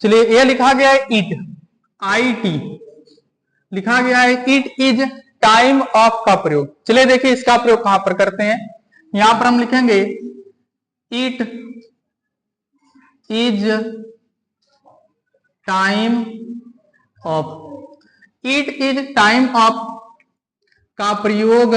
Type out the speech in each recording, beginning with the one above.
चलिए ये लिखा गया है ईट, IT लिखा गया है। इट इज टाइम ऑफ का प्रयोग। चलिए देखिए इसका प्रयोग कहां पर करते हैं। यहां पर हम लिखेंगे it is time of. It is time of का प्रयोग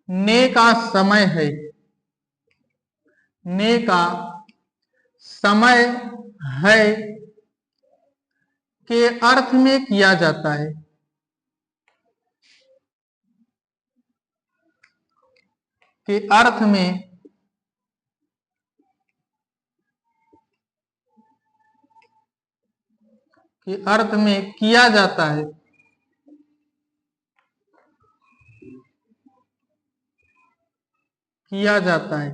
ने का समय है, ने का समय है के अर्थ में किया जाता है। के अर्थ में किया जाता है।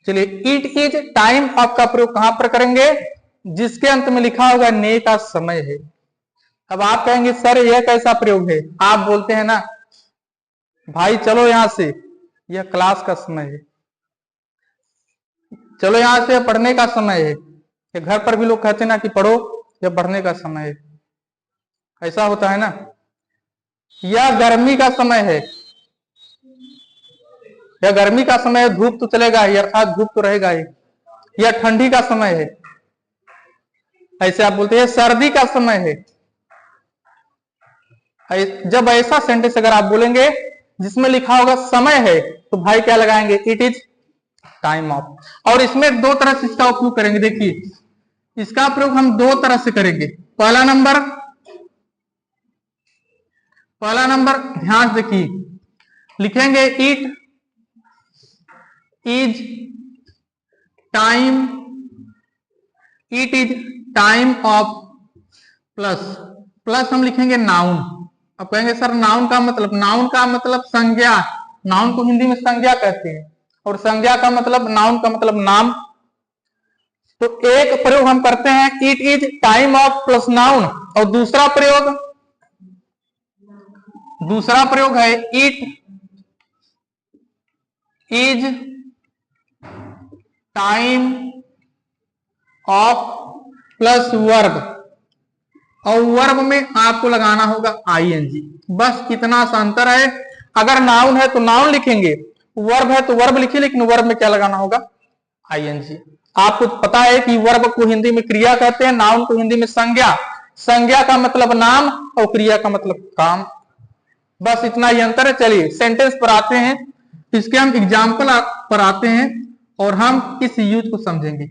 चलिए इट इज टाइम ऑफ का प्रयोग कहां पर करेंगे, जिसके अंत में लिखा होगा ने का समय है। अब आप कहेंगे सर यह कैसा प्रयोग है। आप बोलते हैं ना भाई चलो यहां से, यह क्लास का समय है, चलो यहां से पढ़ने का समय है। ये घर पर भी लोग कहते हैं ना कि पढ़ो, यह पढ़ने का समय है। ऐसा होता है ना। यह गर्मी का समय है, यह गर्मी का समय है, धूप तो चलेगा ही, अर्थात धूप तो रहेगा ही। यह ठंडी का समय है, ऐसे आप बोलते हैं सर्दी का समय है। जब ऐसा सेंटेंस अगर आप बोलेंगे जिसमें लिखा होगा समय है, तो भाई क्या लगाएंगे, इट इज टाइम ऑफ। और इसमें दो तरह से इसका उपयोग करेंगे। देखिए इसका प्रयोग हम दो तरह से करेंगे। पहला नंबर ध्यान से देखिए, लिखेंगे it is time of plus हम लिखेंगे नाउन। अब कहेंगे सर नाउन का मतलब संज्ञा। नाउन को हिंदी में संज्ञा कहते हैं, और संज्ञा का मतलब नाउन का मतलब नाम। तो एक प्रयोग हम करते हैं it is time of plus noun, और दूसरा प्रयोग है it is time of plus verb, और वर्ब में आपको लगाना होगा ING। बस इतना सा अंतर है। अगर नाउन है तो नाउन लिखेंगे, वर्ब है तो वर्ब लिखिए, लेकिन वर्ब में क्या लगाना होगा, ING। आपको पता है कि वर्ब को हिंदी में क्रिया कहते हैं, नाउन को हिंदी में संज्ञा। संज्ञा का मतलब नाम और क्रिया का मतलब काम। बस इतना ही अंतर है। चलिए सेंटेंस पर आते हैं, इसके हम एग्जाम्पल पर आते हैं और हम इस यूज को समझेंगे।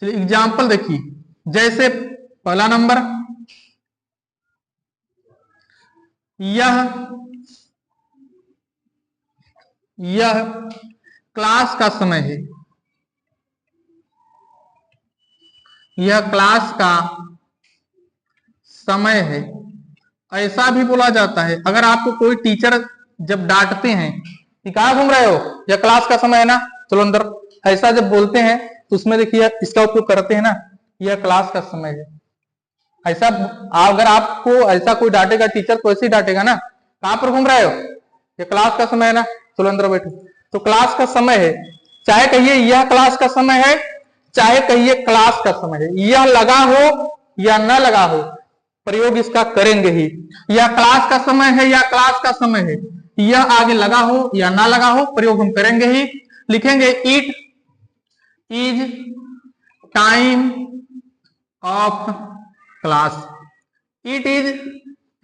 चलिए एग्जाम्पल देखिए, जैसे पहला नंबर, यह क्लास का समय है। यह क्लास का समय है, ऐसा भी बोला जाता है। अगर आपको कोई टीचर जब डांटते हैं कि कहां घूम रहे हो, यह क्लास का समय है ना, चलो अंदर, ऐसा जब बोलते हैं तो उसमें देखिए इसका उपयोग करते हैं ना, यह क्लास का समय है। ऐसा अगर आपको ऐसा कोई डांटेगा टीचर, तो ऐसे ही डांटेगा ना, कहां पर घूम रहे हो, ये क्लास का समय है ना, चलो अंदर बैठो। तो क्लास का समय है, चाहे कहिए यह क्लास का समय है, चाहे कहिए क्लास का समय है। यह लगा हो या न लगा हो, प्रयोग इसका करेंगे ही। यह क्लास का समय है या क्लास का समय है, यह आगे लगा हो या ना लगा हो, प्रयोग हम करेंगे ही। लिखेंगे it is time of class. It is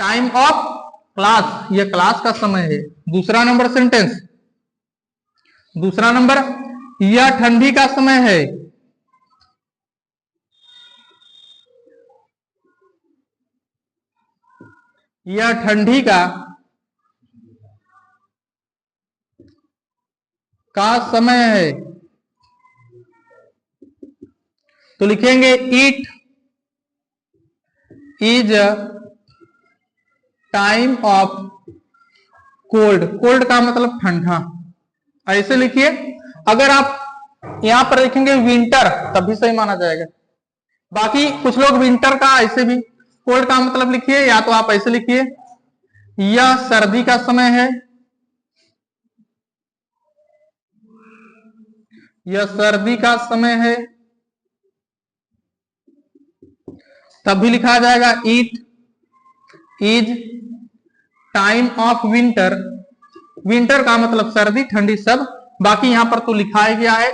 time of class, यह क्लास का समय है। दूसरा नंबर सेंटेंस, दूसरा नंबर, यह ठंडी का समय है। यह ठंडी का समय है। तो लिखेंगे it is time of cold. Cold का मतलब ठंडा, ऐसे लिखिए। अगर आप यहां पर देखेंगे विंटर, तब भी सही माना जाएगा। बाकी कुछ लोग विंटर का ऐसे भी, कोल्ड का मतलब लिखिए, या तो आप ऐसे लिखिए, यह सर्दी का समय है, यह सर्दी का समय है, तब भी लिखा जाएगा it is time of winter. Winter का मतलब सर्दी ठंडी सब। बाकी यहां पर तो लिखा ही गया है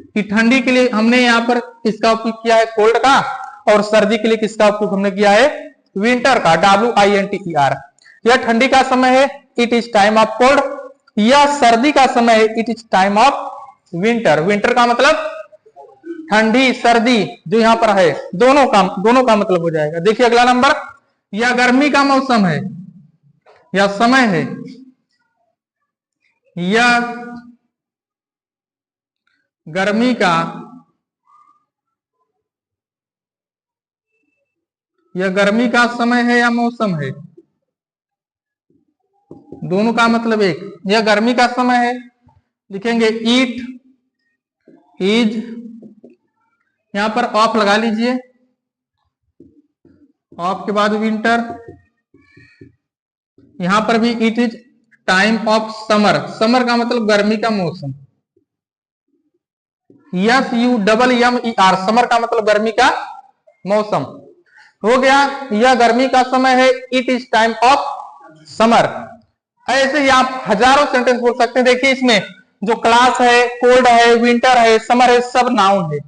कि ठंडी के लिए हमने यहां पर किसका उपयोग किया है, कोल्ड का, और सर्दी के लिए किसका उपयोग हमने किया है, विंटर का, WINTER। यह ठंडी का समय है, it is time of cold. यह सर्दी का समय है, it is time of winter. Winter का मतलब ठंडी सर्दी, जो यहां पर है दोनों का मतलब हो जाएगा। देखिए अगला नंबर, यह गर्मी का मौसम है, यह समय है, यह गर्मी का, यह गर्मी का समय है या मौसम है, दोनों का मतलब एक। यह गर्मी का समय है, लिखेंगे इट इज, यहां पर ऑफ लगा लीजिए, ऑफ के बाद विंटर, यहां पर भी it is time of summer. Summer का मतलब गर्मी का मौसम, SUMMER, समर का मतलब गर्मी का मौसम हो गया। यह गर्मी का समय है, it is time of summer. ऐसे ही आप हजारों सेंटेंस बोल सकते हैं। देखिए इसमें जो क्लास है, कोल्ड है, विंटर है, समर है, सब नाउन है।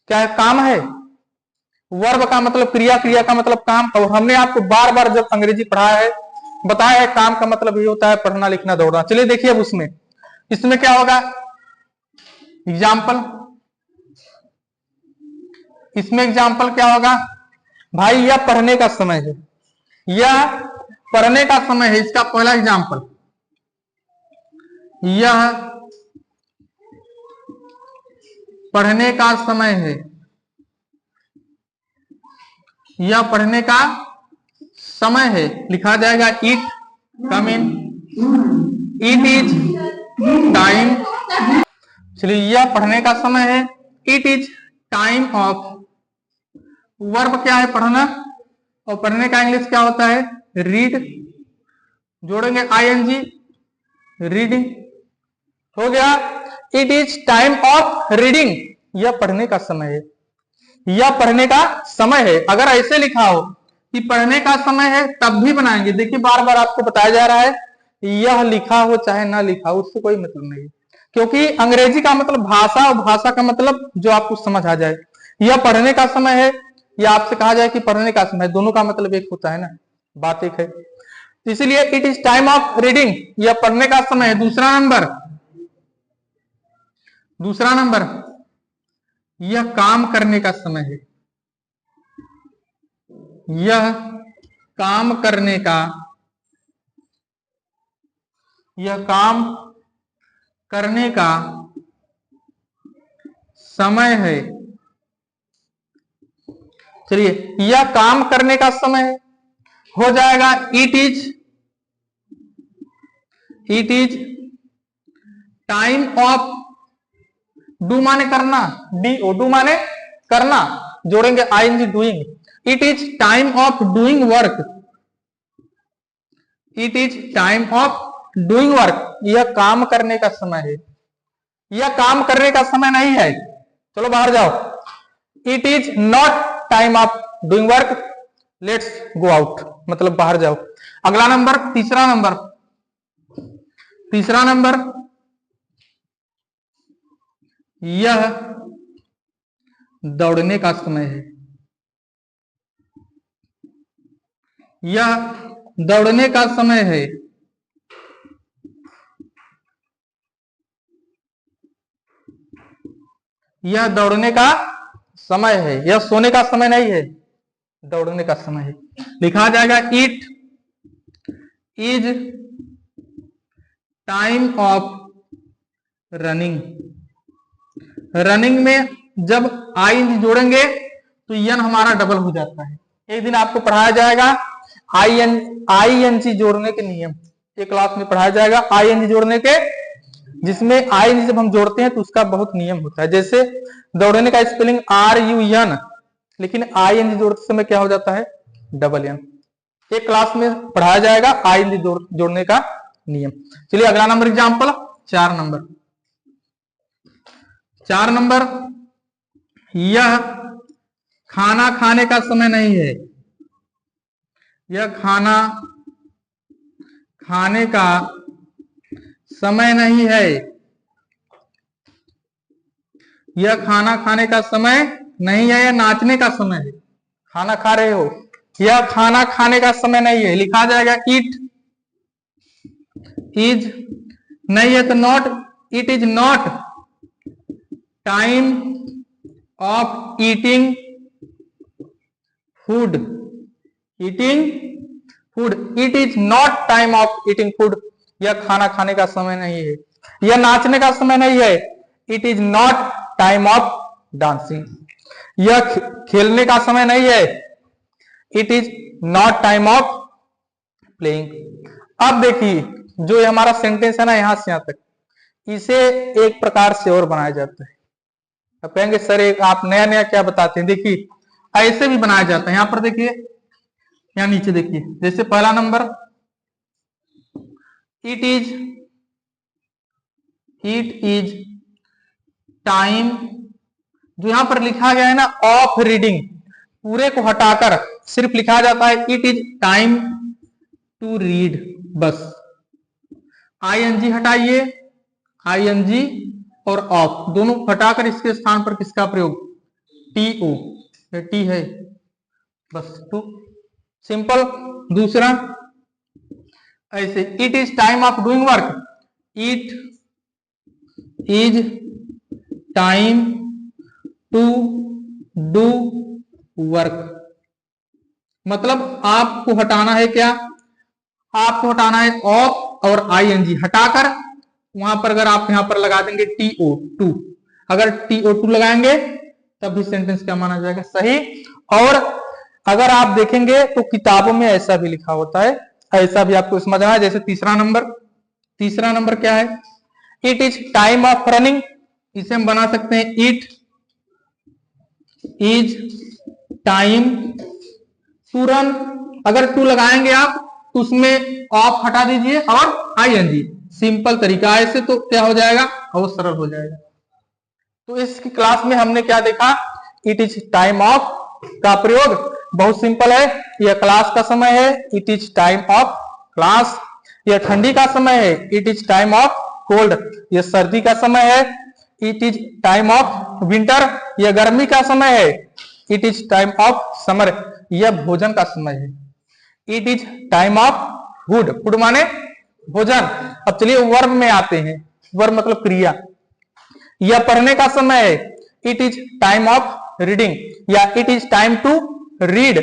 क्या है, काम है। वर्ब का मतलब क्रिया, क्रिया का मतलब काम। और हमने आपको बार बार जब अंग्रेजी पढ़ाया है, बताया है काम का मतलब ये होता है पढ़ना लिखना दौड़ना। चलिए देखिए अब उसमें, इसमें क्या होगा, एग्जाम्पल, इसमें एग्जाम्पल क्या होगा भाई, यह पढ़ने का समय है, यह पढ़ने का समय है। इसका पहला एग्जाम्पल, यह पढ़ने का समय है, यह पढ़ने का समय है, लिखा जाएगा it come in, it is time. चलिए यह पढ़ने का समय है, it is time of, verb क्या है, पढ़ना, और पढ़ने का इंग्लिश क्या होता है, रीड, जोड़ेंगे ING, रीडिंग हो गया। It is time of reading, यह पढ़ने का समय है, यह पढ़ने का समय है। अगर ऐसे लिखा हो कि पढ़ने का समय है, तब भी बनाएंगे। देखिए बार बार आपको बताया जा रहा है, यह लिखा हो चाहे ना लिखा हो, उससे कोई मतलब नहीं, क्योंकि अंग्रेजी का मतलब भाषा, और भाषा का मतलब जो आपको समझ आ जाए। यह पढ़ने का समय है, या आपसे कहा जाए कि पढ़ने का समय, दोनों का मतलब एक होता है ना, बात एक है। इसीलिए it is time of reading, यह पढ़ने का समय है। दूसरा नंबर, यह काम करने का समय है, यह काम करने का, यह काम करने का समय है। चलिए यह काम करने का समय है, हो जाएगा it is time of, do माने करना, डू माने करना, जोड़ेंगे ING doing. It is time of doing work, it is time of doing work, यह काम करने का समय है, यह काम करने का समय नहीं है। चलो बाहर जाओ, it is not time of doing work, let's go out, मतलब बाहर जाओ। अगला नंबर, तीसरा नंबर, यह दौड़ने का समय है, यह दौड़ने का समय है, यह दौड़ने का समय है, यह सोने का समय नहीं है, दौड़ने का समय है। लिखा जाएगा it is time of running. Running में जब ING जोड़ेंगे तो यन हमारा डबल हो जाता है। एक दिन आपको पढ़ाया जाएगा ING जोड़ने के नियम, एक क्लास में पढ़ाया जाएगा ING जोड़ने के जिसमें आई जब हम जोड़ते हैं तो उसका बहुत नियम होता है। जैसे दौड़ने का स्पेलिंग RUN, लेकिन ING जोड़ते समय क्या हो जाता है, DN। एक क्लास में पढ़ाया जाएगा ING जोड़ने का नियम। चलिए अगला नंबर एग्जाम्पल 4 नंबर। 4 नंबर, यह खाना खाने का समय नहीं है। यह खाना खाने का समय नहीं है। यह खाना खाने का समय नहीं है, यह नाचने का समय है। खाना खा रहे हो, यह खाना खाने का समय नहीं है, लिखा जाएगा इट इज, नहीं है तो not, it is not time of eating food. Eating food, it is not time of eating food. यह खाना खाने का समय नहीं है। यह नाचने का समय नहीं है, it is not time of dancing. यह खेलने का समय नहीं है, it is not time of playing. अब देखिए जो ये हमारा सेंटेंस है ना, यहां से यहां तक, इसे एक प्रकार से और बनाया जाता है। अब कहेंगे सर एक आप नया नया क्या बताते हैं। देखिए ऐसे भी बनाया जाता है। यहां पर देखिए, यहां नीचे देखिए, जैसे पहला नंबर इट इज टाइम, जो यहां पर लिखा गया है ना ऑफ रीडिंग, पूरे को हटाकर सिर्फ लिखा जाता है it is time to read, बस। ING हटाइए, ING और ऑफ दोनों हटाकर इसके स्थान पर किसका प्रयोग, TO, टी है, बस टू, सिंपल। दूसरा ऐसे it is time of doing work, it is time to do work. मतलब आपको हटाना है क्या, आपको हटाना है ऑफ और ING हटाकर, वहां पर अगर आप यहां पर लगा देंगे TO2, अगर TO2 लगाएंगे तब भी सेंटेंस क्या माना जाएगा, सही। और अगर आप देखेंगे तो किताबों में ऐसा भी लिखा होता है, ऐसा भी आपको समझना है। जैसे तीसरा नंबर क्या है, it is time of running, इसे हम बना सकते हैं it is time to run. अगर टू लगाएंगे आप तो उसमें ऑफ हटा दीजिए और ING, सिंपल तरीका। ऐसे तो क्या हो जाएगा, बहुत सरल हो जाएगा। तो इस क्लास में हमने क्या देखा, इट इज टाइम ऑफ का प्रयोग बहुत सिंपल है। यह क्लास का समय है, it is time of class. यह ठंडी का समय है, it is time of cold. यह सर्दी का समय है, it is time of winter. यह गर्मी का समय है, it is time of summer. यह भोजन का समय है, it is time of food. Food माने भोजन। अब चलिए वर्ब में आते हैं, वर्ब मतलब क्रिया। यह पढ़ने का समय है, it is time of reading, या it is time to read.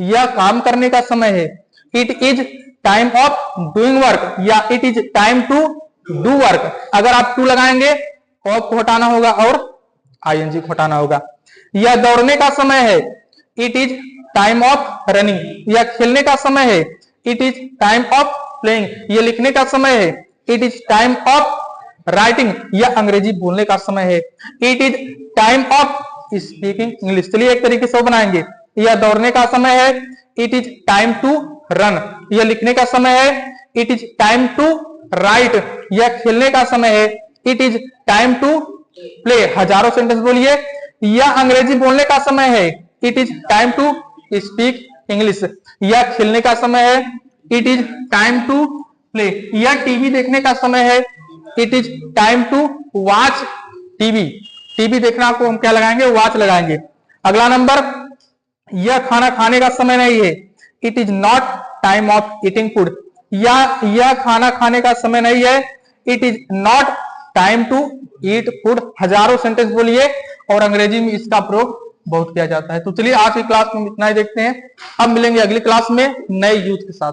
यह काम करने का समय है, it is time of doing work, या it is time to do work. अगर आप टू लगाएंगे ऑफ को हटाना होगा और ING को हटाना होगा। यह दौड़ने का समय है, it is time of running. यह खेलने का समय है, it is time of playing. यह लिखने का समय है, it is time of writing. यह अंग्रेजी बोलने का समय है, it is time of speaking English. चलिए एक तरीके से बनाएंगे, यह दौड़ने का समय है, it is time to run. यह लिखने का समय है, it is time to write. यह खेलने का समय है, it is time to play. हजारों सेंटेंस बोलिए। यह अंग्रेजी बोलने का समय है, it is time to speak English. यह खेलने का समय है, it is time to play. यह टीवी देखने का समय है, it is time to watch TV. TV देखना को हम क्या लगाएंगे, वॉच लगाएंगे। अगला नंबर, यह खाना खाने का समय नहीं है, it is not time of eating food. यह खाना खाने का समय नहीं है, it is not time to eat food. हजारों सेंटेंस बोलिए, और अंग्रेजी में इसका प्रयोग बहुत किया जाता है। तो चलिए आज की क्लास में इतना ही देखते हैं, अब मिलेंगे अगली क्लास में नए यूथ के साथ।